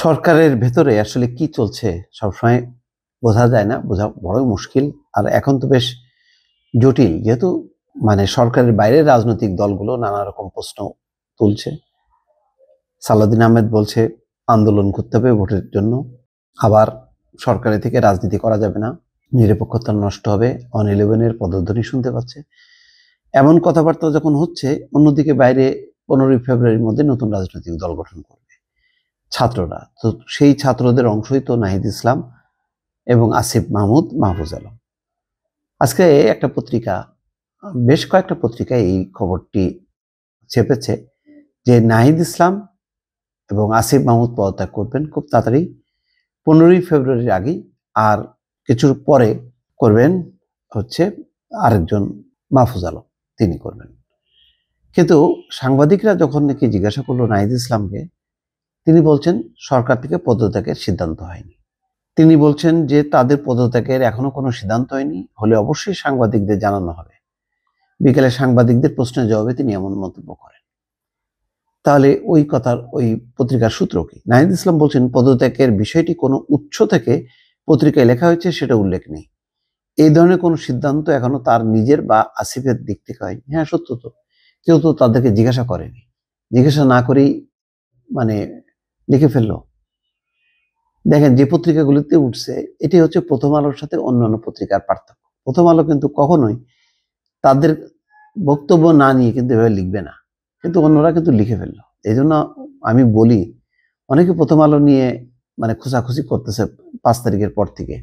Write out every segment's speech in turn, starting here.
সরকারের ভেতরে আসলে কি চলছে সবসময় বোঝা যায় না, বোঝা বড়ই মুশকিল। আর এখন তো বেশ জটিল, যেহেতু সরকারের বাইরের রাজনৈতিক দলগুলো নানা রকম প্রশ্ন তুলছে। সালাউদ্দিন আহমেদ বলছে আন্দোলন করতে হবে ভোটের জন্য, আবার সরকারের থেকে রাজনীতি করা যাবে না, নিরপেক্ষতা নষ্ট হবে, অন ইলেভেনের পদধ্বনি শুনতে পাচ্ছে। এমন কথাবার্তা যখন হচ্ছে, অন্যদিকে বাইরে 15ই ফেব্রুয়ারির মধ্যে নতুন রাজনৈতিক দল গঠন করবে ছাত্ররা। তো সেই ছাত্রদের অংশই তো নাহিদ ইসলাম এবং আসিফ মাহমুদ, মাহফুজ আলম। আজকে একটা পত্রিকা, বেশ কয়েকটা পত্রিকায় এই খবরটি ছেপেছে যে নাহিদ ইসলাম এবং আসিফ মাহমুদ পদত্যাগ করবেন খুব তাড়াতাড়ি, 15ই ফেব্রুয়ারির আগেই। আর কিছুর পরে করবেন হচ্ছে আরেকজন, মাহফুজ আলম, তিনি করবেন। কিন্তু সাংবাদিকরা যখন নাকি জিজ্ঞাসা করলো নাহিদ ইসলামকে, তিনি বলছেন সরকার থেকে পদত্যাগের সিদ্ধান্ত হয়নি। তিনি বলছেন যে তাদের পদত্যাগের এখনো কোনো সিদ্ধান্ত হয়নি, হলে অবশ্যই সাংবাদিকদের জানানো হবে। বিকেলে সাংবাদিকদের প্রশ্নের জবাবে তিনি এমন মন্তব্য করেন। তাহলে ওই কথার ওই পত্রিকার সূত্র কি? নাহিদ ইসলাম বলছেন পদত্যাগের বিষয়টি কোনো উৎস থেকে পত্রিকায় লেখা হয়েছে সেটা উল্লেখ নেই। এই ধরনের কোনো সিদ্ধান্ত এখনো তার নিজের বা আসিফের দিক থেকে হয়নি। হ্যাঁ, সত্য তো, কেউ তো তাদেরকে জিজ্ঞাসা করেনি, জিজ্ঞাসা না করেই লিখে ফেললো। দেখেন, যে পত্রিকাগুলিতে উঠছে, এটি হচ্ছে প্রথম আলোর সাথে অন্যান্য পত্রিকার পার্থক্য। প্রথম আলো কিন্তু কখনোই তাদের বক্তব্য না নিয়ে কিন্তু এভাবে লিখবে না, কিন্তু অন্যরা কিন্তু লিখে ফেললো। এই জন্য আমি বলি, অনেকে প্রথম আলো নিয়ে খোঁচাখুচি করতেছে 5 তারিখের পর থেকে,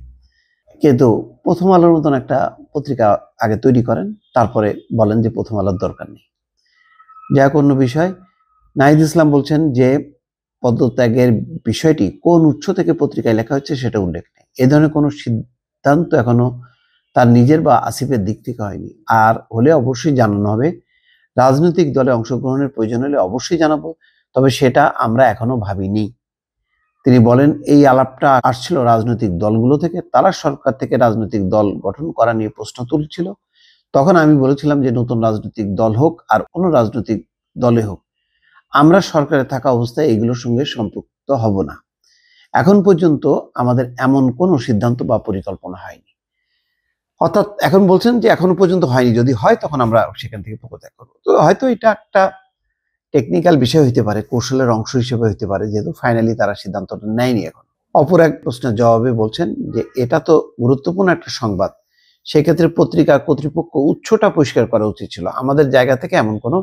কিন্তু প্রথম আলোর মতন একটা পত্রিকা আগে তৈরি করেন, তারপরে বলেন যে প্রথম আলোর দরকার নেই। যাই হোক, অন্য বিষয়। নাহিদ ইসলাম বলছেন যে পদত্যাগের বিষয়টি কোন উৎস থেকে পত্রিকায় লেখা হচ্ছে সেটা উল্লেখ নেই। এ ধরনের কোনো সিদ্ধান্ত এখনো তার নিজের বা আসিফের দিক থেকে হয়নি। আর হলে অবশ্যই জানানো হবে। রাজনৈতিক দলে অংশগ্রহণের প্রয়োজন হলে অবশ্যই জানাবো, তবে সেটা আমরা এখনো ভাবিনি। তিনি বলেন, এই আলাপটা আসছিল রাজনৈতিক দলগুলো থেকে। তারা সরকার থেকে রাজনৈতিক দল গঠন করা নিয়ে প্রশ্ন তুলছিল। তখন আমি বলেছিলাম যে নতুন রাজনৈতিক দল হোক আর কোনো রাজনৈতিক দলে হোক, আমরা সরকারে থাকা অবস্থায় এগুলোর সঙ্গে সম্পৃক্ত হব না। এখন পর্যন্ত আমাদের এমন কোনো সিদ্ধান্ত বা পরিকল্পনা হয়নি। অর্থাৎ এখন বলছেন যে এখনো পর্যন্ত হয়নি, যদি হয় তখন আমরা সেখান থেকে পদত্যাগ করবো। তো হয়তো এটা একটা টেকনিক্যাল বিষয় হইতে পারে, কৌশলের অংশ হিসেবে হইতে পারে, যেহেতু ফাইনালি তারা সিদ্ধান্তটা নেয়নি এখন। অপর এক প্রশ্নের জবাবে বলছেন যে এটা তো গুরুত্বপূর্ণ একটা সংবাদ, সেক্ষেত্রে পত্রিকা কর্তৃপক্ষ উৎসটা পরিষ্কার করা উচিত ছিল, আমাদের জায়গা থেকে এমন কোনো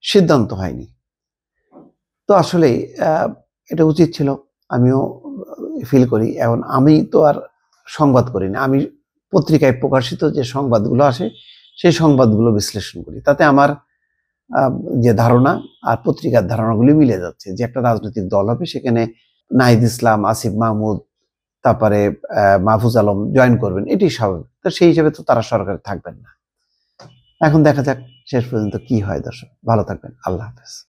সিদ্ধান্ত হয়নি। তো আসলে এটা উচিত ছিল, আমিও ফিল করি। এখন আমি তো আর সংবাদ করি না, আমি পত্রিকায় প্রকাশিত যে সংবাদগুলো আসে সেই সংবাদগুলো বিশ্লেষণ করি। তাতে আমার যে ধারণা আর পত্রিকার ধারণাগুলি মিলে যাচ্ছে যে একটা রাজনৈতিক দল হবে, সেখানে নাহিদ ইসলাম, আসিফ মাহমুদ, তারপরে মাহফুজ আলম জয়েন করবেন, এটি স্বাভাবিক। তো সেই হিসেবে তো তারা সরকারে থাকবেন না। এখন দেখা যাক শেষ পর্যন্ত কি হয়। দর্শক ভালো থাকবেন, আল্লাহ হাফেজ।